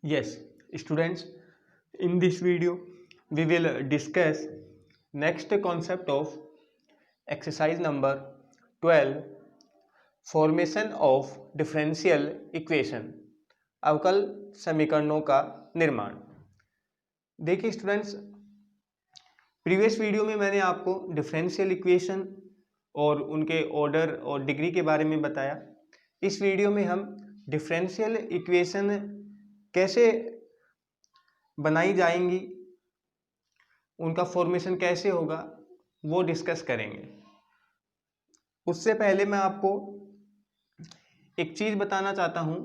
Yes, students, in this video we will discuss next concept of exercise number 12, formation of differential equation, अवकल समीकरणों का निर्माण। देखिए students, previous video में मैंने आपको डिफरेंशियल इक्वेशन और उनके ऑर्डर और डिग्री के बारे में बताया। इस वीडियो में हम डिफरेंशियल इक्वेशन कैसे बनाई जाएंगी, उनका फॉर्मेशन कैसे होगा, वो डिस्कस करेंगे। उससे पहले मैं आपको एक चीज बताना चाहता हूं।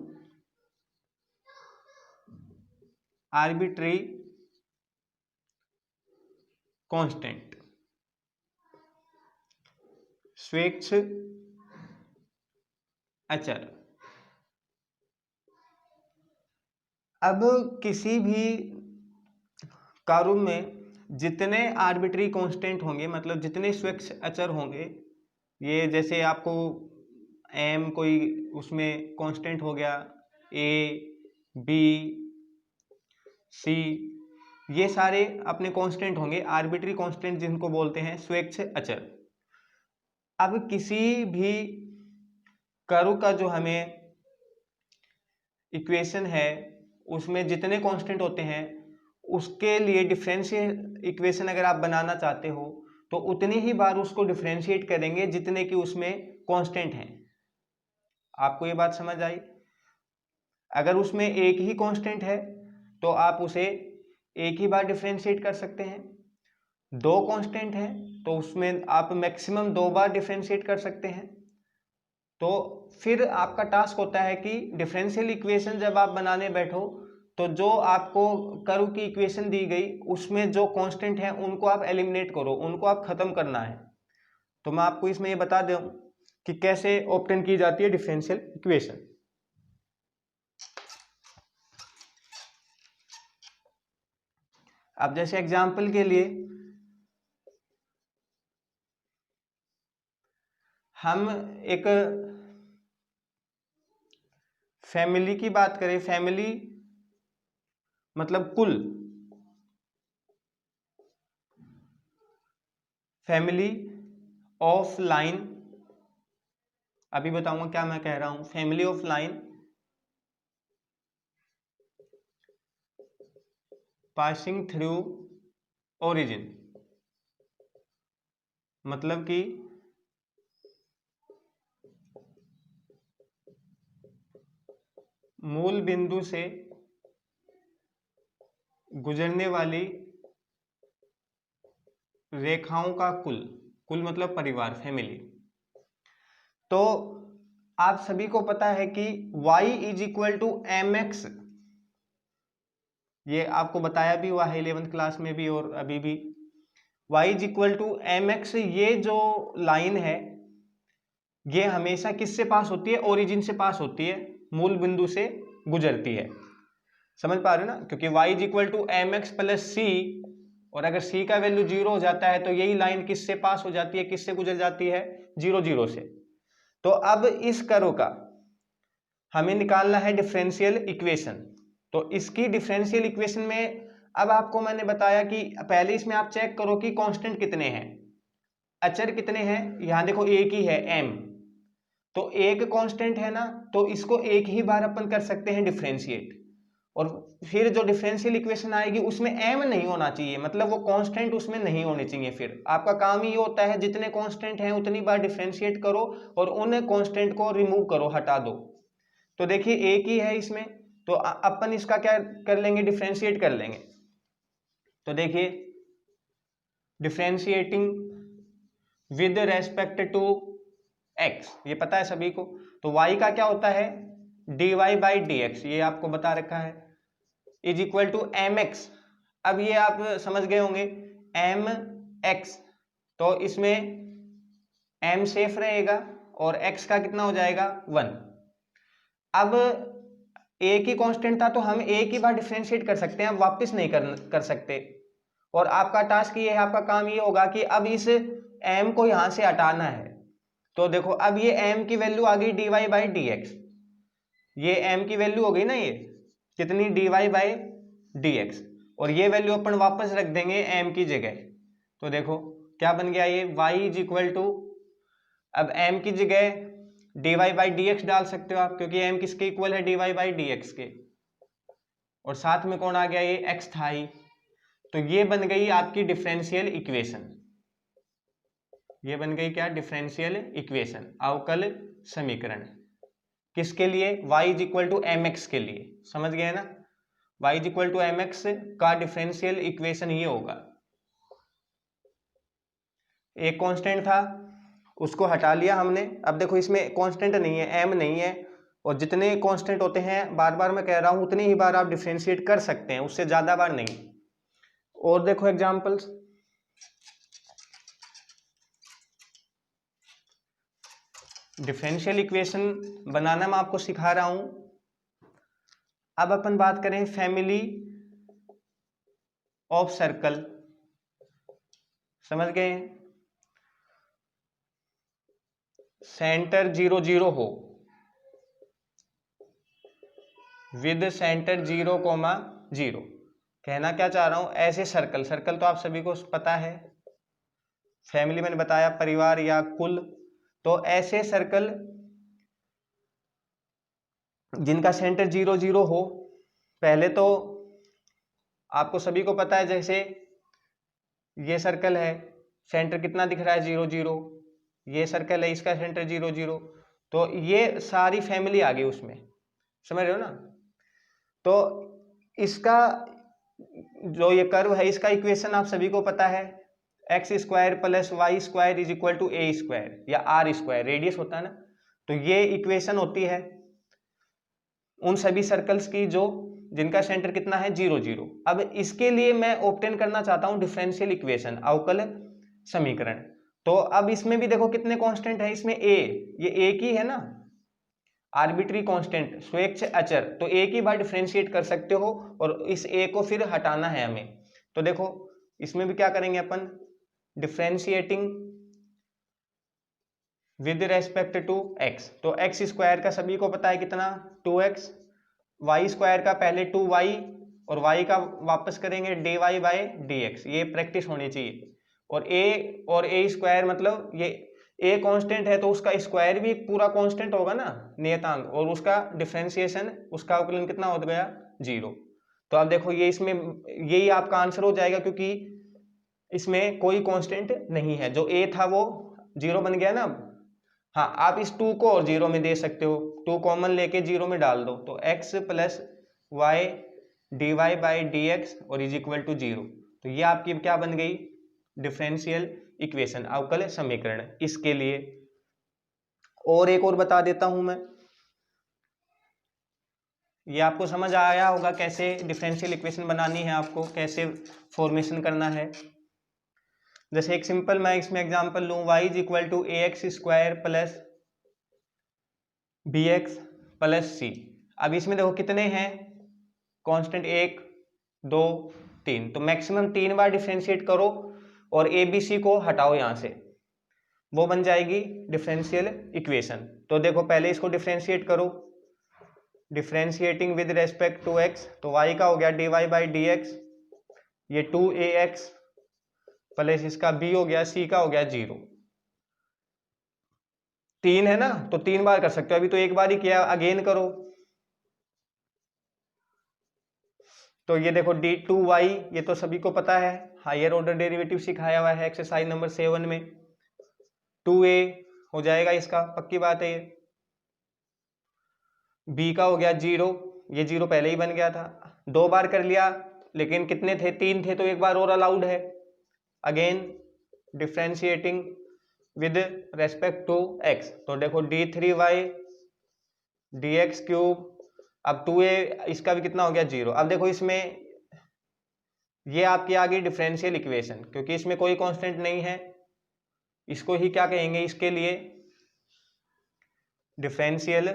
आर्बिट्रेरी कांस्टेंट, स्वेच्छ अचर। अब किसी भी कार्य में जितने आर्बिट्रेरी कांस्टेंट होंगे, मतलब जितने स्वेच्छ अचर होंगे, ये जैसे आपको एम कोई उसमें कांस्टेंट हो गया, ए बी सी, ये सारे अपने कांस्टेंट होंगे, आर्बिट्रेरी कांस्टेंट जिनको बोलते हैं स्वेच्छ अचर। अब किसी भी कर्व का जो हमें इक्वेशन है उसमें जितने कांस्टेंट होते हैं, उसके लिए डिफरेंशियल इक्वेशन अगर आप बनाना चाहते हो तो उतनी ही बार उसको डिफरेंशिएट करेंगे जितने कि उसमें कांस्टेंट हैं। आपको ये बात समझ आई? अगर उसमें एक ही कांस्टेंट है तो आप उसे एक ही बार डिफरेंशिएट कर सकते हैं। दो कांस्टेंट हैं तो उसमें आप मैक्सिमम 2 बार डिफरेंशिएट कर सकते हैं। तो फिर आपका टास्क होता है कि डिफरेंशियल इक्वेशन जब आप बनाने बैठो तो जो आपको कर्व की इक्वेशन दी गई उसमें जो कांस्टेंट है उनको आप एलिमिनेट करो, उनको आप खत्म करना है। तो मैं आपको इसमें ये बता दूं कि कैसे ऑब्टेन की जाती है डिफरेंशियल इक्वेशन। अब जैसे एग्जांपल के लिए हम एक फैमिली की बात करें, फैमिली मतलब कुल, फैमिली ऑफ लाइन, अभी बताऊंगा क्या मैं कह रहा हूं। Family of line passing through origin, मतलब कि मूल बिंदु से गुजरने वाली रेखाओं का कुल, कुल मतलब परिवार, फैमिली। तो आप सभी को पता है कि y is equal to m x, ये आपको बताया भी हुआ है 11th क्लास में भी और अभी भी। y is equal to m x, ये जो लाइन है ये हमेशा किससे पास होती है? ओरिजिन से पास होती है, मूल बिंदु से गुजरती है। समझ पा रहे हो ना? क्योंकि y is equal to m x plus c, और अगर c का वैल्यू 0 हो जाता है तो यही लाइन किससे पास हो जाती है, किससे गुजर जाती है? 0 0 से। तो अब इस कर्व का हमें निकालना है डिफरेंशियल इक्वेशन। तो इसकी डिफरेंशियल इक्वेशन में अब आपको मैंने बताया कि पहले इसमें आप चेक करो कि कांस्टेंट कितने हैं, अचर कितने हैं। यहां देखो एक ही है m, तो एक कांस्टेंट है ना, तो इसको एक ही बार अपन कर सकते हैं डिफरेंशिएट। और फिर जो डिफरेंशियल इक्वेशन आएगी उसमें m नहीं होना चाहिए, मतलब वो कांस्टेंट उसमें नहीं होने चाहिए। फिर आपका काम ही होता है जितने कांस्टेंट हैं उतनी बार डिफरेंशिएट करो और उन कांस्टेंट को रिमूव करो, हटा दो। तो देखिए एक ही है इसमें, तो अपन इसका क्या कर लेंगे? डिफरेंशिएट कर लेंगे। तो देखिए differentiating with respect to x, ये पता है सभी को। तो y का क्या होता है? dy बाई डी एक्स, ये आपको बता रखा है, is equal to m x. अब ये आप समझ गए होंगे एम एक्स, तो इसमें m सेफ रहेगा और x का कितना हो जाएगा? 1। अब एक ही कांस्टेंट था तो हम एक ही बार डिफरेंशिएट कर सकते हैं, वापस नहीं कर सकते। और आपका टास्क ये है, आपका काम ये होगा कि अब इस m को यहां से हटाना है। तो देखो अब ये m की वैल्यू आ गई dy बाई डी एक्स, ये m की वैल्यू हो गई ना ये। कितनी dy बाई dx, और ये वैल्यू अपन वापस रख देंगे m की जगह। तो देखो क्या बन गया ये y इज इक्वल टू, अब m की जगह dy बाई dx डाल सकते हो आप, क्योंकि m किसके इक्वल है, dy बाई dx के, और साथ में कौन आ गया, ये x था ही। तो ये बन गई आपकी डिफरेंशियल इक्वेशन। ये बन गई क्या, डिफरेंशियल इक्वेशन, अवकल समीकरण। किसके लिए, y is equal to m x के लिए, समझ गए ना। y is equal to m x का डिफरेंशियल इक्वेशन ये होगा। एक कांस्टेंट था उसको हटा लिया हमने, अब देखो इसमें कांस्टेंट नहीं है, m नहीं है, और जितने कांस्टेंट होते हैं, बार बार मैं कह रहा हूं, उतनी ही बार आप डिफरेंशिएट कर सकते हैं, उससे ज्यादा बार नहीं। और देखो एग्जांपल्स, डिफरेंशियल इक्वेशन बनाना मैं आपको सिखा रहा हूं। अब अपन बात करें फैमिली ऑफ सर्कल, समझ गए, सेंटर 0 0 हो, विद सेंटर 0, 0। कहना क्या चाह रहा हूं, ऐसे सर्कल, सर्कल तो आप सभी को पता है, फैमिली मैंने बताया परिवार या कुल, तो ऐसे सर्कल जिनका सेंटर 0 0 हो। पहले तो आपको सभी को पता है, जैसे ये सर्कल है, सेंटर कितना दिख रहा है, 0 0, ये सर्कल है, इसका सेंटर 0 0, तो ये सारी फैमिली आ गई उसमें, समझ रहे हो ना। तो इसका जो ये कर्व है, इसका इक्वेशन आप सभी को पता है, x square plus y square is equal to a square या आर स्क्वायर, रेडियस होता है ना। तो ये इक्वेशन होती है उन सभी सर्कल्स की जो जिनका सेंटर कितना है, 0 0। अब इसके लिए मैं ऑब्टेन करना चाहता हूं डिफरेंशियल इक्वेशन, अवकल समीकरण। तो अब इसमें भी देखो कितने कांस्टेंट है, इसमें a, ये एक ही है ना, आर्बिट्री कांस्टेंट, स्वेच्छ अचर, तो एक ही बार डिफरेंशिएट कर सकते हो, और इस a को फिर हटाना है हमें। तो देखो इसमें भी क्या करेंगे अपन, differentiating with respect to x, तो x स्क्वायर का सभी को पता है कितना, 2x, y स्क्वायर का पहले 2y, और y का वापस करेंगे dy बाई dx, ये प्रैक्टिस होनी चाहिए। और a स्क्वायर मतलब ये a कांस्टेंट है, तो उसका स्क्वायर भी एक पूरा कांस्टेंट होगा ना, नियतांक, और उसका डिफरेंशिएशन, उसका अवकलन कितना हो गया, 0। तो आप देखो ये इसमें यही आपका आंसर हो जाएगा, क्योंकि इसमें कोई कांस्टेंट नहीं है, जो a था वो 0 बन गया ना। हाँ, आप इस 2 को और 0 में दे सकते हो, 2 कॉमन लेके 0 में डाल दो, तो x plus y d y by d x और इज इक्वल टू 0। तो ये आपकी क्या बन गई, डिफरेंशियल इक्वेशन, अवकल समीकरण। इसके लिए और एक और बता देता हूं मैं, ये आपको समझ आया होगा कैसे डिफरेंशियल इक्वेशन बनानी है, आपको कैसे फॉर्मेशन करना है। जैसे एक सिंपल मैं इसमें एग्जांपल लूं, y is equal to a x square plus b x plus c. अब इसमें देखो कितने हैं कांस्टेंट, 1 2 3, तो मैक्सिमम 3 बार डिफरेंशिएट करो, और ए बी सी को हटाओ यहां से, वो बन जाएगी डिफरेंशियल इक्वेशन। तो देखो पहले इसको डिफरेंशिएट करो, differentiating with respect to x, तो y का हो गया dy बाई डी एक्स, ये 2ax प्लस इसका b हो गया, c का हो गया 0। 3 है ना, तो 3 बार कर सकते हो, अभी तो एक बार ही किया, अगेन करो। तो ये देखो d2y, ये तो सभी को पता है, हायर ऑर्डर डेरिवेटिव सिखाया हुआ है एक्सरसाइज नंबर 7 में, 2a हो जाएगा इसका, पक्की बात है ये। b का हो गया 0, ये 0 पहले ही बन गया था, 2 बार कर लिया, लेकिन कितने थे, 3 थे, तो एक बार और अलाउड है। Again differentiating with respect to x, तो देखो d3y dx क्यूब, अब 2a, इसका भी कितना हो गया, 0। अब देखो इसमें ये आपकी आ गई डिफरेंशियल इक्वेशन, क्योंकि इसमें कोई कांस्टेंट नहीं है, इसको ही क्या कहेंगे, इसके लिए डिफरेंशियल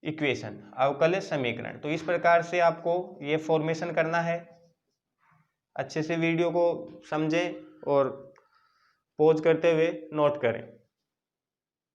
इक्वेशन, अवकल समीकरण। तो इस प्रकार से आपको ये फॉर्मेशन करना है। अच्छे से वीडियो को समझें और पॉज करते हुए नोट करें।